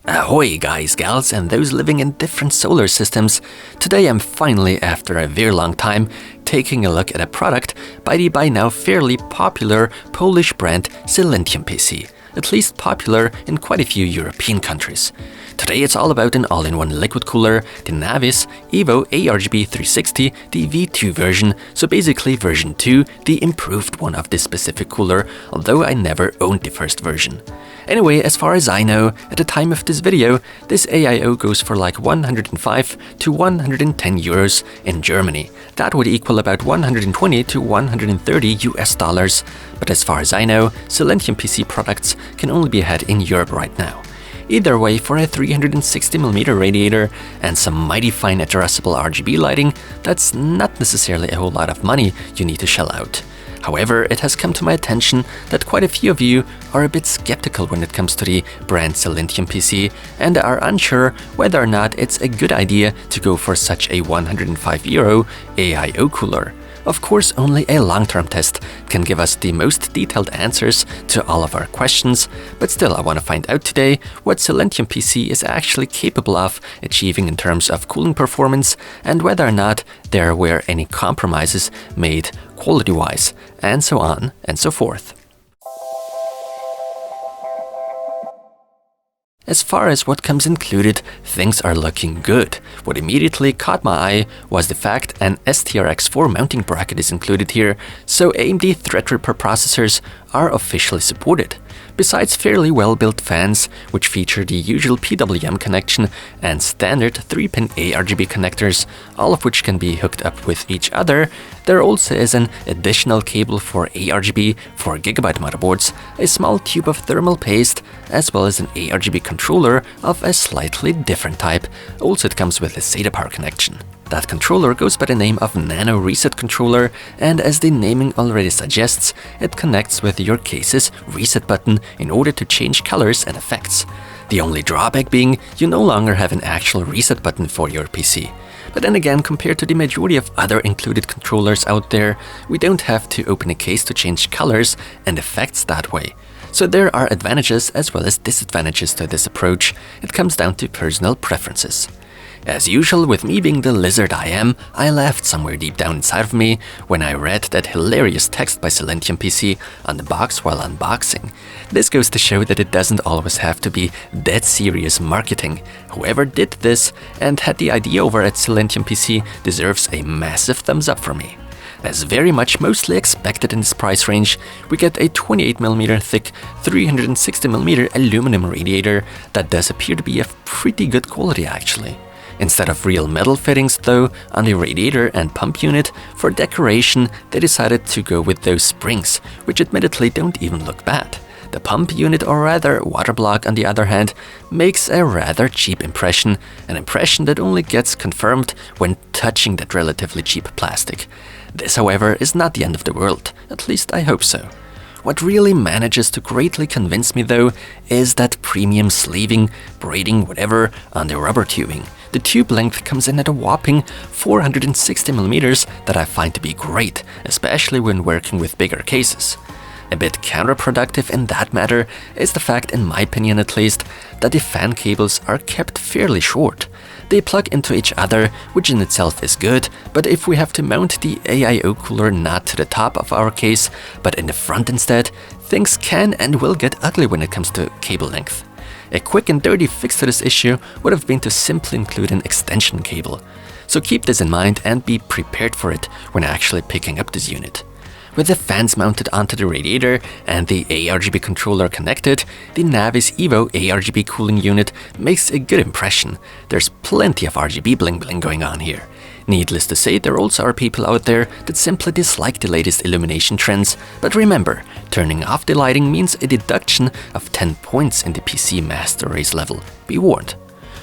Ahoy guys, gals, and those living in different solar systems. Today I'm finally, after a very long time, taking a look at a product by the by now fairly popular Polish brand SilentiumPC, at least popular in quite a few European countries. Today it's all about an all-in-one liquid cooler, the Navis EVO ARGB 360, the V2 version, so basically version 2, the improved one of this specific cooler, although I never owned the first version. Anyway, as far as I know, at the time of this video, this AIO goes for like 105 to 110 euros in Germany. That would equal about 120 to 130 US dollars. But as far as I know, SilentiumPC products can only be had in Europe right now. Either way, for a 360mm radiator and some mighty fine addressable RGB lighting, that's not necessarily a whole lot of money you need to shell out. However, it has come to my attention that quite a few of you are a bit skeptical when it comes to the brand SilentiumPC and are unsure whether or not it's a good idea to go for such a 105 euro AIO cooler. Of course, only a long-term test can give us the most detailed answers to all of our questions, but still I want to find out today what SilentiumPC is actually capable of achieving in terms of cooling performance and whether or not there were any compromises made quality-wise, and so on and so forth. As far as what comes included, things are looking good. What immediately caught my eye was the fact an STRX4 mounting bracket is included here, so AMD Threadripper processors are officially supported. Besides fairly well-built fans, which feature the usual PWM connection and standard 3-pin ARGB connectors, all of which can be hooked up with each other, there also is an additional cable for ARGB 4GB motherboards, a small tube of thermal paste, as well as an ARGB controller of a slightly different type. Also, it comes with a SATA power connection. That controller goes by the name of Nano Reset Controller, and as the naming already suggests, it connects with your case's reset button in order to change colors and effects. The only drawback being you no longer have an actual reset button for your PC. But then again, compared to the majority of other included controllers out there, we don't have to open a case to change colors and effects that way. So there are advantages as well as disadvantages to this approach. It comes down to personal preferences. As usual, with me being the lizard I am, I laughed somewhere deep down inside of me when I read that hilarious text by SilentiumPC on the box while unboxing. This goes to show that it doesn't always have to be dead serious marketing. Whoever did this and had the idea over at SilentiumPC deserves a massive thumbs up from me. As very much mostly expected in this price range, we get a 28mm thick 360mm aluminum radiator that does appear to be of pretty good quality actually. Instead of real metal fittings though, on the radiator and pump unit, for decoration they decided to go with those springs, which admittedly don't even look bad. The pump unit, or rather water block on the other hand, makes a rather cheap impression, an impression that only gets confirmed when touching that relatively cheap plastic. This however is not the end of the world, at least I hope so. What really manages to greatly convince me though is that premium sleeving, braiding, whatever, on the rubber tubing. The tube length comes in at a whopping 460mm that I find to be great, especially when working with bigger cases. A bit counterproductive in that matter is the fact, in my opinion at least, that the fan cables are kept fairly short. They plug into each other, which in itself is good, but if we have to mount the AIO cooler not to the top of our case, but in the front instead, things can and will get ugly when it comes to cable length. A quick and dirty fix to this issue would have been to simply include an extension cable. So keep this in mind and be prepared for it when actually picking up this unit. With the fans mounted onto the radiator and the ARGB controller connected, the Navis EVO ARGB cooling unit makes a good impression. There's plenty of RGB bling bling going on here. Needless to say, there also are people out there that simply dislike the latest illumination trends, but remember, turning off the lighting means a deduction of 10 points in the PC master race level. Be warned.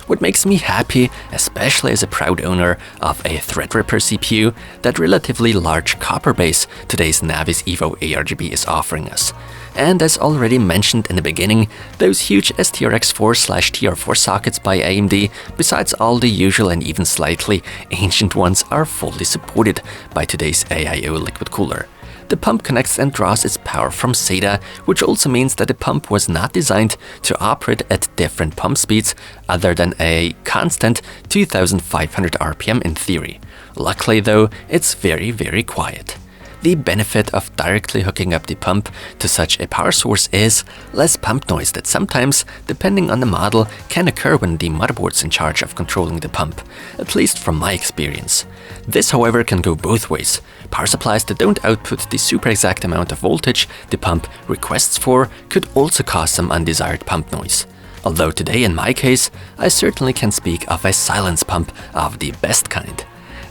What makes me happy, especially as a proud owner of a Threadripper CPU, that relatively large copper base today's Navis EVO ARGB is offering us. And as already mentioned in the beginning, those huge STRX4/TR4 sockets by AMD, besides all the usual and even slightly ancient ones, are fully supported by today's AIO liquid cooler. the pump connects and draws its power from SATA, which also means that the pump was not designed to operate at different pump speeds other than a constant 2500 RPM in theory. Luckily though, it's very quiet. The benefit of directly hooking up the pump to such a power source is less pump noise that sometimes, depending on the model, can occur when the motherboard's in charge of controlling the pump, at least from my experience. This, however, can go both ways. Power supplies that don't output the super exact amount of voltage the pump requests for could also cause some undesired pump noise. Although today, in my case, I certainly can speak of a silence pump of the best kind.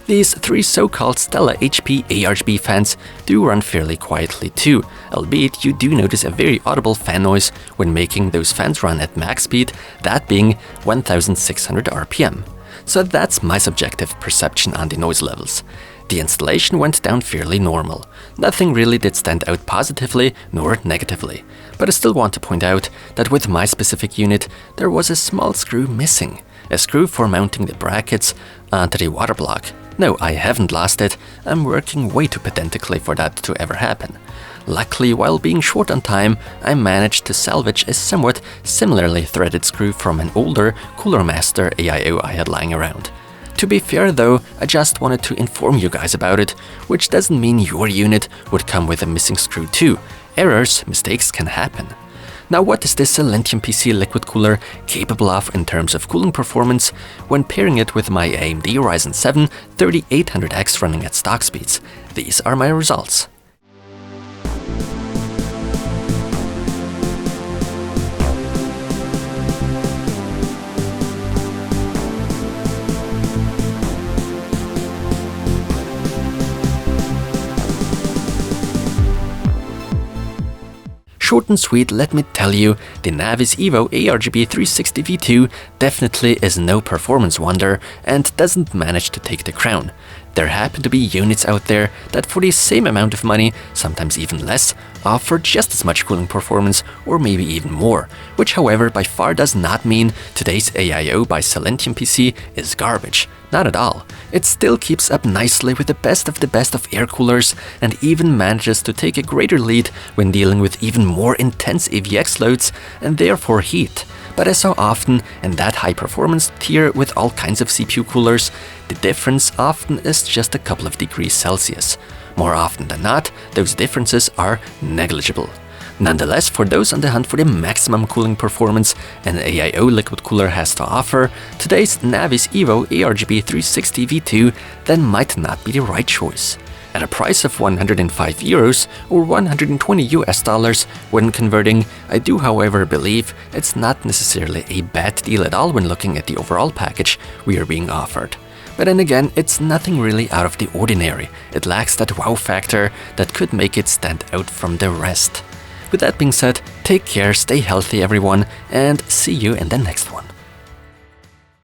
These three so-called Stella HP ARGB fans do run fairly quietly too, albeit you do notice a very audible fan noise when making those fans run at max speed, that being 1600 RPM. So that's my subjective perception on the noise levels. The installation went down fairly normal. Nothing really did stand out positively nor negatively. But I still want to point out that with my specific unit, there was a small screw missing. A screw for mounting the brackets onto the water block. No, I haven't lost it. I'm working way too pedantically for that to ever happen. Luckily, while being short on time, I managed to salvage a somewhat similarly threaded screw from an older Cooler Master AIO I had lying around. To be fair though, I just wanted to inform you guys about it, which doesn't mean your unit would come with a missing screw too. Errors, mistakes can happen. Now, what is this SilentiumPC liquid cooler capable of in terms of cooling performance when pairing it with my AMD Ryzen 7 3800X running at stock speeds? These are my results. Short and sweet, let me tell you, the Navis EVO ARGB 360 V2 definitely is no performance wonder and doesn't manage to take the crown. There happen to be units out there that for the same amount of money, sometimes even less, offer just as much cooling performance or maybe even more, which however by far does not mean today's AIO by SilentiumPC is garbage. Not at all. It still keeps up nicely with the best of air coolers and even manages to take a greater lead when dealing with even more intense AVX loads and therefore heat. But as so often in that high performance tier with all kinds of CPU coolers, the difference often is just a couple of degrees Celsius. More often than not, those differences are negligible. Nonetheless, for those on the hunt for the maximum cooling performance an AIO liquid cooler has to offer, today's Navis EVO ARGB 360 V2 then might not be the right choice. At a price of 105 euros or 120 US dollars when converting, I do however believe it's not necessarily a bad deal at all when looking at the overall package we are being offered. But then again, it's nothing really out of the ordinary. It lacks that wow factor that could make it stand out from the rest. With that being said, take care, stay healthy everyone, and see you in the next one.